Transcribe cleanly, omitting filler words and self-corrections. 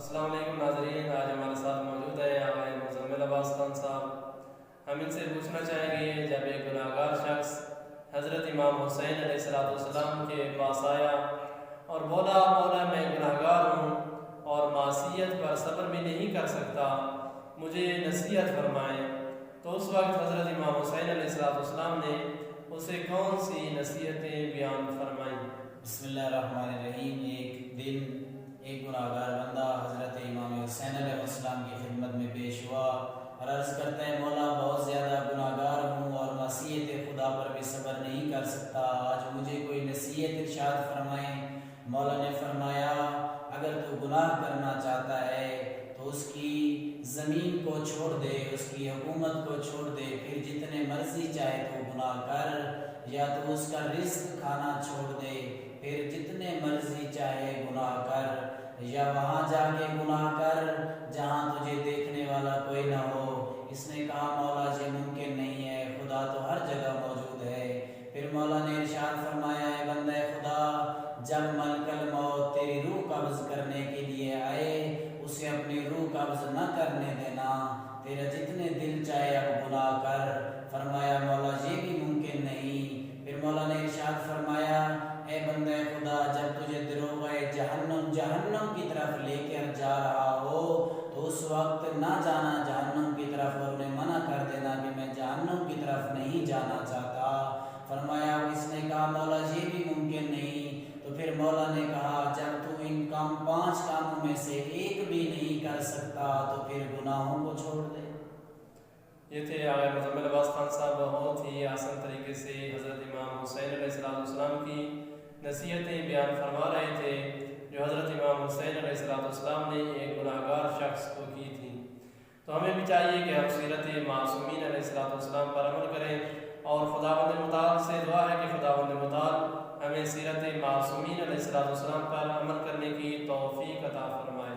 السلام علیکم ناظرین، آج ہمارے ساتھ موجود ہے ہمارے مزمل عباس خان صاحب۔ ہم ان سے پوچھنا چاہیں گے، جب ایک گناہ گار شخص حضرت امام حسین علیہ السلام کے پاس آیا اور بولا مولا میں گناہ گار ہوں اور معصیت پر صبر بھی نہیں کر سکتا، مجھے نصیحت فرمائیں، تو اس وقت حضرت امام حسین علیہ السلام نے اسے کون سی نصیحتیں بیان فرمائیں؟ بسم اللہ الرحمن الرحیم۔ ایک دن ایک گناہ گار بندہ حضرت امام حسین علیہ السلام کی خدمت میں پیش ہوا اور عرض کرتا ہے، مولا بہت زیادہ گناہ گار ہوں اور معصیت خدا پر بھی صبر نہیں کر سکتا، آج مجھے کوئی نصیحت ارشاد فرمائیں۔ مولا نے فرمایا، اگر تو گناہ کرنا چاہتا ہے تو اس کی زمین کو چھوڑ دے، اس کی حکومت کو چھوڑ دے، پھر جتنے مرضی چاہے تو گناہ کر، یا تو اس کا رزق کھانا چھوڑ دے، پھر جتنے مرضی چاہے گناہ کر، یا وہاں جا کے گناہ کر جہاں تجھے دیکھنے والا کوئی نہ ہو۔ اس نے کہا، مولا یہ ممکن نہیں ہے، خدا تو ہر جگہ موجود ہے۔ پھر مولا نے ارشاد فرمایا، اے بندہ خدا، جب ملک الموت تیری روح قبض کرنے کے لیے آئے، اسے اپنی روح قبض نہ کرنے دینا، تیرا جتنے دل چاہے اب گناہ کر۔ فرمایا، مولا یہ بھی ممکن نہیں۔ پھر مولا نے ارشاد فرمایا، اے بندہ خدا، جب تجھے دروغ جہنم کی طرف لے کر جا رہا ہو تو اس وقت نہ جانا جہنم کی طرف، اور انہیں منع کر دینا کہ میں جہنم کی طرف نہیں جانا چاہتا۔ فرمایا، اس نے کہا، مولا یہ بھی ممکن نہیں۔ تو پھر مولا نے کہا، جب تو ان 5 کاموں میں سے ایک بھی نہیں کر سکتا تو پھر گناہوں کو چھوڑ دے۔ یہ تھے آغا مزمل عباس خان صاحب، بہت ہی آسان طریقے سے حضرت امام حسین علیہ السلام کی نصیحتیں بیان فرما رہے تھے، جو حضرت امام حسین علیہ السلام نے ایک گناہ گار شخص کو کی تھی۔ تو ہمیں بھی چاہیے کہ ہم سیرت معصومین علیہ السلام پر عمل کریں، اور خداوند متعال سے دعا ہے کہ خداوند متعال ہمیں سیرت معصومین علیہ السلام پر عمل کرنے کی توفیق عطا فرمائے۔